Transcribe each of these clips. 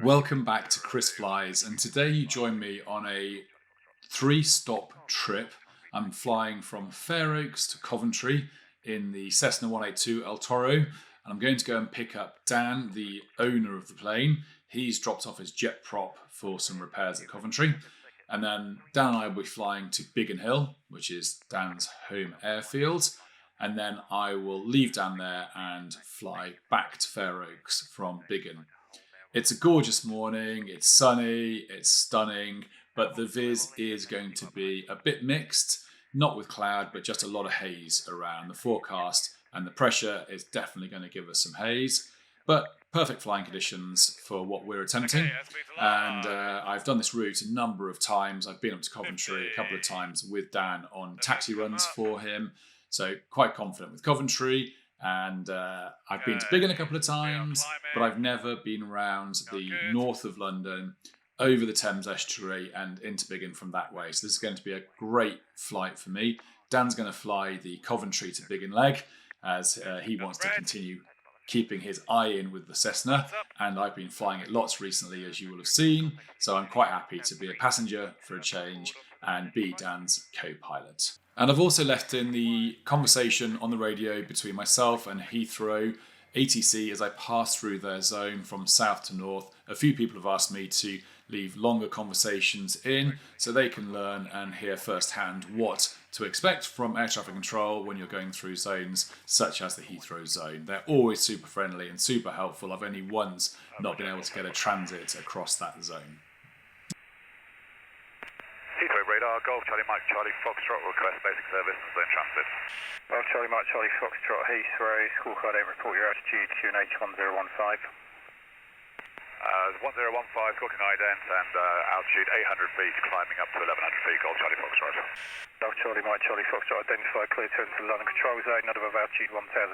Welcome back to Chris Flies, and today you join me on a 3-stop trip. I'm flying from Fairoaks to Coventry in the Cessna 182 El Torro, and I'm going to go and pick up Dan, the owner of the plane. He's dropped off his jet prop for some repairs at Coventry, and then Dan and I will be flying to Biggin Hill, which is Dan's home airfield, and then I will leave Dan there and fly back to Fairoaks from Biggin. It's a gorgeous morning, it's sunny, it's stunning, but the viz is going to be a bit mixed, not with cloud, but just a lot of haze around the forecast, and the pressure is definitely going to give us some haze, but perfect flying conditions for what we're attempting. And I've done this route a number of times. I've been up to Coventry a couple of times with Dan on taxi runs for him, so quite confident with Coventry. And I've been to Biggin a couple of times, but I've never been around the north of London, over the Thames Estuary and into Biggin from that way. So this is going to be a great flight for me. Dan's going to fly the Coventry to Biggin leg, as he wants to continue keeping his eye in with the Cessna, and I've been flying it lots recently, as you will have seen, so I'm quite happy to be a passenger for a change and be Dan's co-pilot. And I've also left in the conversation on the radio between myself and Heathrow ATC as I pass through their zone from south to north. A few people have asked me to leave longer conversations in so they can learn and hear firsthand what to expect from air traffic control when you're going through zones such as the Heathrow zone. They're always super friendly and super helpful. I've only once not been able to get a transit across that zone. Heathrow radar, Golf Charlie Mike Charlie Foxtrot, request basic service and zone transit. Golf Charlie Mike Charlie Foxtrot, Heathrow, scorecard 8, report your altitude, QNH 1015. 1015, squawking ident and altitude 800 feet, climbing up to 1100 feet, Golf Charlie Foxtrot. Golf Charlie Mike Charlie Foxtrot, identify, clear to enter the London control zone, not above altitude 1200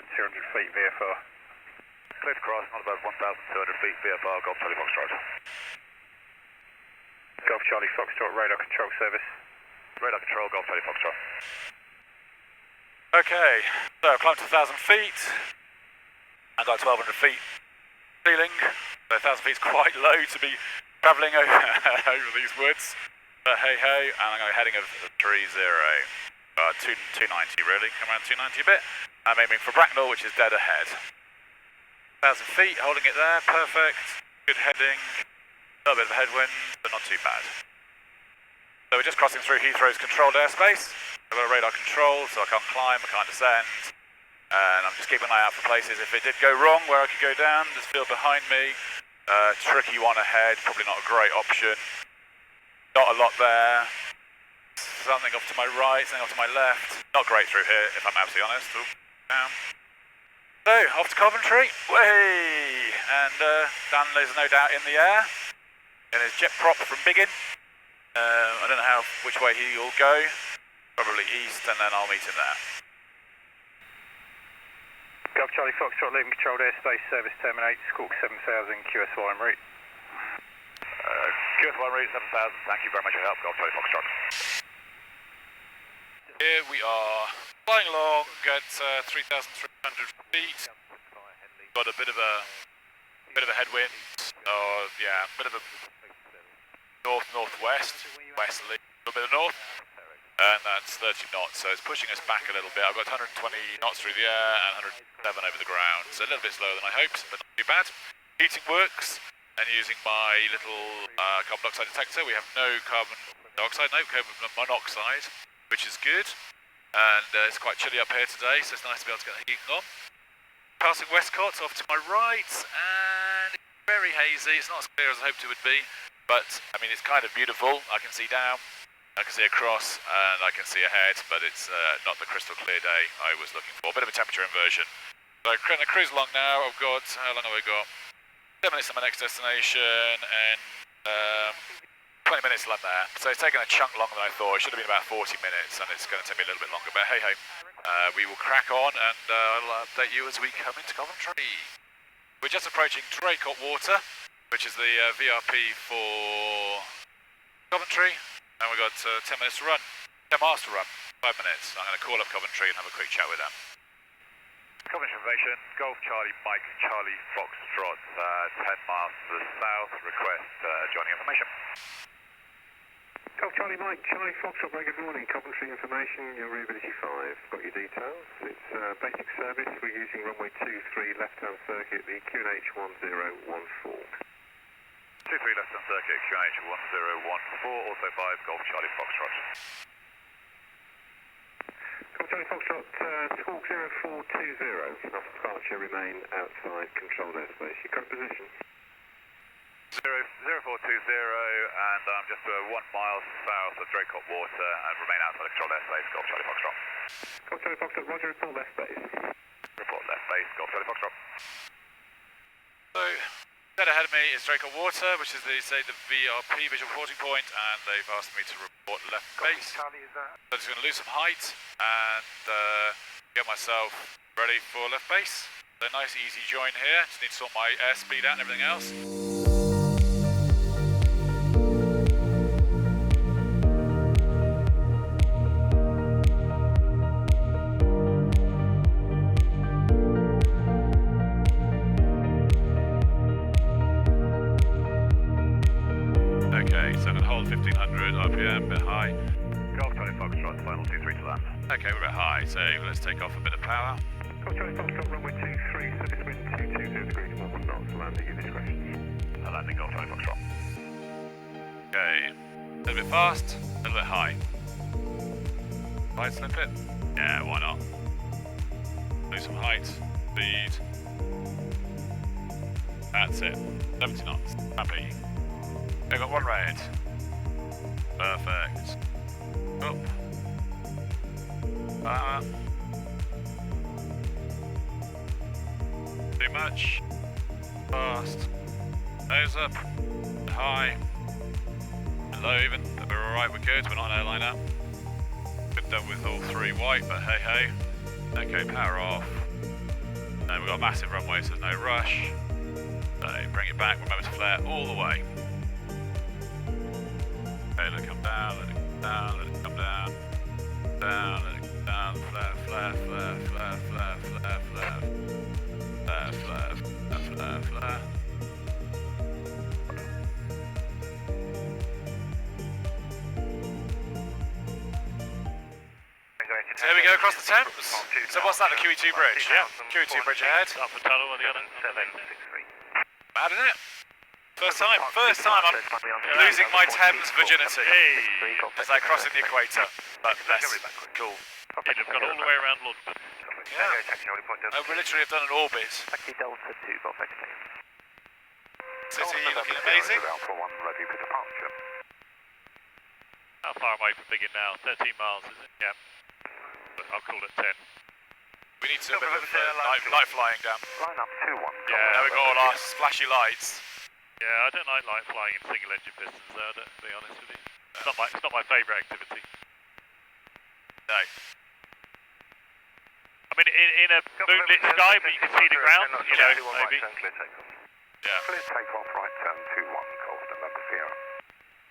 feet, VFR. Clear to cross, not above 1200 feet, VFR, Golf Charlie Foxtrot. Golf Charlie Foxtrot, radar control service. Radar control, Golf Charlie Foxtrot. Okay, so I've climbed to 1,000 feet and got 1,200 feet ceiling. So 1,000 feet is quite low to be travelling over, over these woods. But hey ho, and I'm heading over to 30. 290 really, come around 290 a bit. I'm aiming for Bracknell, which is dead ahead. 1,000 feet, holding it there, perfect. Good heading. A little bit of a headwind, but not too bad. So we're just crossing through Heathrow's controlled airspace. I've got a radar control, so I can't climb, I can't descend. And I'm just keeping an eye out for places. If it did go wrong, where I could go down, there's field behind me. Tricky one ahead, probably not a great option. Not a lot there. Something off to my right, something off to my left. Not great through here, if I'm absolutely honest. Ooh, down. So, off to Coventry. Way! And Dan is no doubt in the air. In his jet prop from Biggin. I don't know which way he'll go. Probably east, and then I'll meet him there. Golf Charlie Foxtrot, leaving controlled airspace, service terminate, squawk 7000, QSY en route. QSY en route 7000, thank you very much for your help, Golf Charlie Foxtrot. Here we are, flying along at 3,300 feet. Got a bit of a headwind, yeah, a bit of a north-northwest, westerly, a little bit of north, and that's 30 knots, so it's pushing us back a little bit. I've got 120 knots through the air and 107 over the ground, so a little bit slower than I hoped, but not too bad. Heating works, and using my little carbon dioxide detector, we have no carbon dioxide, no carbon monoxide, which is good, and it's quite chilly up here today, so it's nice to be able to get the heating on. Passing Westcott off to my right, and it's very hazy. It's not as clear as I hoped it would be, but I mean it's kind of beautiful. I can see down, I can see across, and I can see ahead, but it's not the crystal clear day I was looking for. A bit of a temperature inversion. So I'm going to cruise along now. I've got, how long have I got? 10 minutes to my next destination, and 20 minutes till I'm there. So it's taken a chunk longer than I thought. It should have been about 40 minutes, and it's going to take me a little bit longer, but hey ho. We will crack on, and I'll update you as we come into Coventry. We're just approaching Draycott Water, which is the VRP for Coventry, and we've got 10 minutes to run. 10 miles to run, 5 minutes. I'm going to call up Coventry and have a quick chat with them. Coventry information, Golf Charlie Mike Charlie Foxtrot, 10 miles to the south, request joining information. Golf Charlie Mike Charlie Foxtrot, very good morning. Coventry information, your readability 5, got your details. It's basic service, we're using runway 23 left-hand circuit, the QNH 1014. 23 left-hand circuit, QNH 1014, also 5 Golf Charlie Foxtrot. Golf Charlie Foxtrot, squawk 0420, enough departure, remain outside controlled airspace. Your current position? 0420, and I'm just 1 mile south of Draycott Water and remain outside controlled airspace, Golf Charlie Foxtrot. Golf Charlie Foxtrot, roger, report left base. Report left base, Golf Charlie Foxtrot. So, dead ahead of me is Draycott Water, which is the VRP, visual reporting point, and they've asked me to report left base. Charlie, is that? So I'm just going to lose some height and get myself ready for left base. So nice easy join here, just need to sort my airspeed out and everything else. Okay, so I'm going to hold 1500 RPM, a bit high. Golf Charlie Foxtrot, final 23 to land. Okay, we're a bit high, so let's take off a bit of power. Golf Charlie Foxtrot, runway 23, surface wind 220 degrees, 1 knots, land at your discretion. Landing Golf Charlie Foxtrot. Okay, a little bit fast, a little bit high. Side slip it? Yeah, why not? Lose some height, speed. That's it, 70 knots, happy. I got one red. Perfect. Up. Too much. Fast. Nose up. High. Low even. But we're alright, we're good. We're not an airliner. Good done with all 3 white, but hey hey. Okay, power off. And we've got a massive runway, so there's no rush. So bring it back, remember to flare all the way. Okay, let it come down, let it come down, let it come down. Down, let it come down, flare, flare, flare, flare, flare, flare, flare. Flare, flare, flare, flare, flare. So here we go across the Thames. So what's that, the QE2 bridge? Yeah, QE2 bridge ahead. Up the tunnel on the other. 763. Mad, isn't it? First time I'm losing my Thames virginity as I cross the equator. But less cool. You've gone all the way around London. Yeah. I literally have done an orbit. Taxi Delta 2, Golf X-Ray. City looking amazing. Alpha 1, ready for departure. How far am I from Biggin now? 13 miles, is it? Yeah. But I'll call it 10. We need to do a bit of night flying down. Line up 2-1. Yeah, now we've got all our splashy lights. Yeah, I don't like light flying in single engine pistons though, to be honest with you. It's not my favourite activity. No. I mean, in a moonlit sky where you can see the ground, you know, maybe. Yeah. Clear takeoff, right turn 2-1, Golf November Sierra.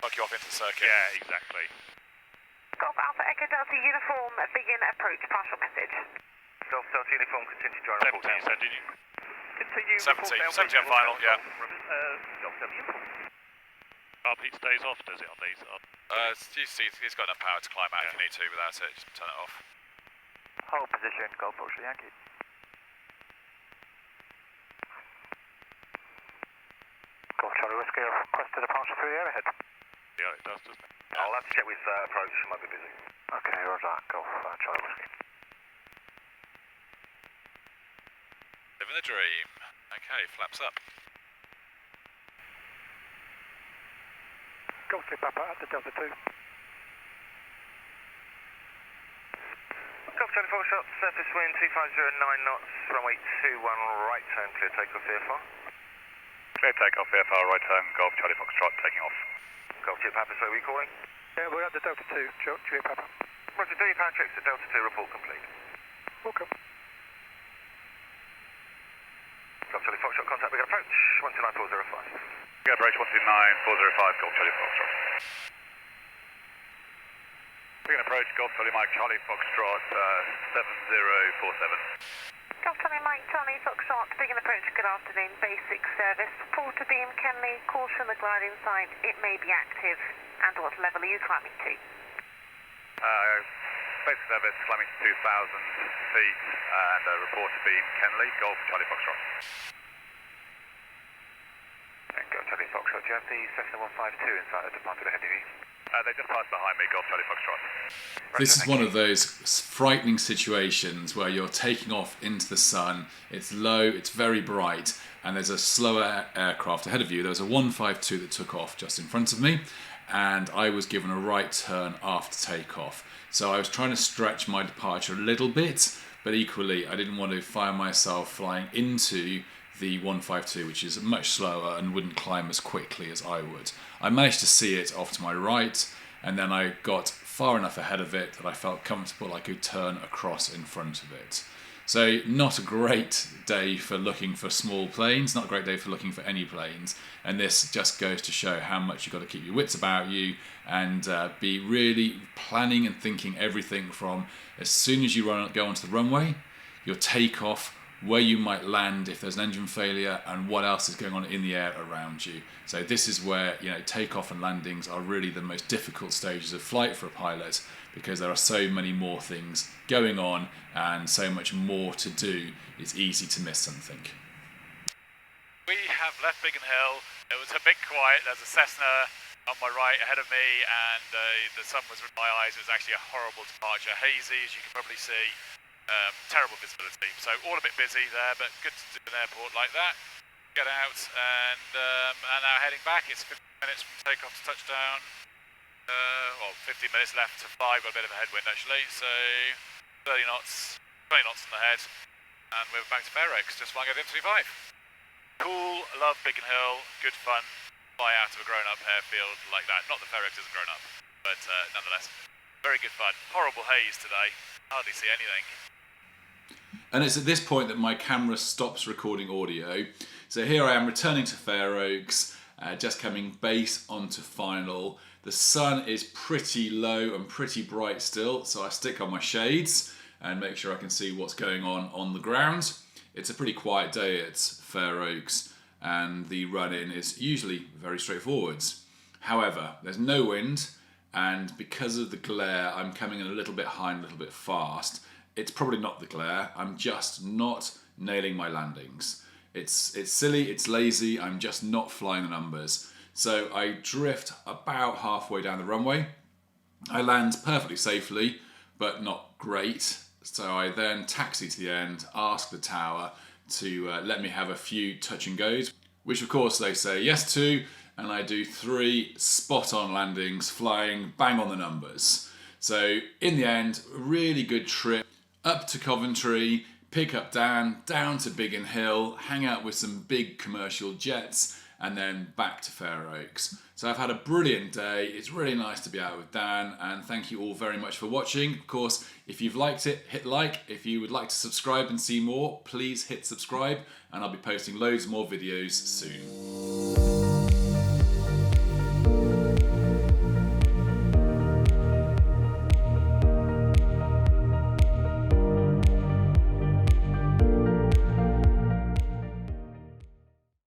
Fuck you off into the circuit. Yeah, exactly. Golf Alpha Echo Delta Uniform, Biggin approach, partial message. Golf Delta Uniform, continue to join 70 you said, did you? Continue. 70 on final, yeah. Golf Delta Uniform. Heat stays off, does it, on these? You see, it's got enough power to climb out if you need to. Without it, just turn it off. Hold position, Golf Foxtrot Yankee. Golf Charlie Whiskey, request to departure through the air ahead. Yeah, it does, doesn't it? I'll have to check with approach, might be busy. Okay, roger, Golf Charlie Whiskey. Living the dream. Okay, flaps up. Golf Papa at the Delta 2. Golf 24 shots, surface wind 2509 knots, runway 21 right turn, clear takeoff VFR. Clear takeoff VFR, right turn, Golf Charlie Foxtrot taking off. Golf Juliet Papa, so are we calling? Yeah, we're at the Delta 2, Juliet Papa. Roger, do your power checks at Delta 2, report complete. Welcome. Golf Charlie Foxtrot, contact, we got approach, 129405. We got approach 129405, Golf Charlie Foxtrot. We can approach Golf Charlie Mike Charlie Foxtrot 7047. Golf Charlie Mike, Charlie Foxtrot, Biggin approach, good afternoon, basic service. Porter beam, Kenley, caution the gliding side, it may be active. And what level are you climbing to? Basic service, climbing to 2,000 feet, and reporter beam, Kenley, Golf Charlie Foxtrot. And Golf Charlie Foxtrot, do you have the Cessna 152 inside the departed ahead of you? They just passed behind me, Golf Charlie Foxtrot. This is one of those frightening situations where you're taking off into the sun, it's low, it's very bright, and there's a slower aircraft ahead of you. There was a 152 that took off just in front of me, and I was given a right turn after takeoff. So I was trying to stretch my departure a little bit, but equally I didn't want to find myself flying into the 152, which is much slower and wouldn't climb as quickly as I would. I managed to see it off to my right, and then I got far enough ahead of it that I felt comfortable I could turn across in front of it. So not a great day for looking for small planes, not a great day for looking for any planes, and this just goes to show how much you've got to keep your wits about you and be really planning and thinking everything from as soon as you go onto the runway, your takeoff, where you might land if there's an engine failure, and what else is going on in the air around you. So this is where, you know, takeoff and landings are really the most difficult stages of flight for a pilot, because there are so many more things going on and so much more to do. It's easy to miss something. We have left Biggin Hill. It was a bit quiet. There's a Cessna on my right ahead of me, and the sun was in my eyes. It was actually a horrible departure. Hazy, as you can probably see. Terrible visibility, so all a bit busy there, but good to do an airport like that. Get out and now heading back. It's 15 minutes from takeoff to touchdown. Well, 15 minutes left to fly. Got a bit of a headwind actually, so 30 knots, 20 knots on the head, and we're back to Fairoaks, just flying over M35. Cool, love Biggin Hill, good fun. Fly out of a grown-up airfield like that. Not that Fairoaks isn't grown up, but nonetheless, very good fun. Horrible haze today. Hardly see anything. And it's at this point that my camera stops recording audio. So here I am returning to Fairoaks, just coming base onto final. The sun is pretty low and pretty bright still, so I stick on my shades and make sure I can see what's going on the ground. It's a pretty quiet day at Fairoaks, and the run-in is usually very straightforward. However, there's no wind, and because of the glare, I'm coming in a little bit high and a little bit fast. It's probably not the glare, I'm just not nailing my landings. It's silly, it's lazy, I'm just not flying the numbers. So I drift about halfway down the runway. I land perfectly safely, but not great. So I then taxi to the end, ask the tower to let me have a few touch and goes, which of course they say yes to, and I do 3 spot-on landings, flying bang on the numbers. So in the end, a really good trip. Up to Coventry, pick up Dan, down to Biggin Hill, hang out with some big commercial jets, and then back to Fairoaks. So I've had a brilliant day. It's really nice to be out with Dan, and thank you all very much for watching. Of course, if you've liked it, hit like. If you would like to subscribe and see more, please hit subscribe, and I'll be posting loads more videos soon.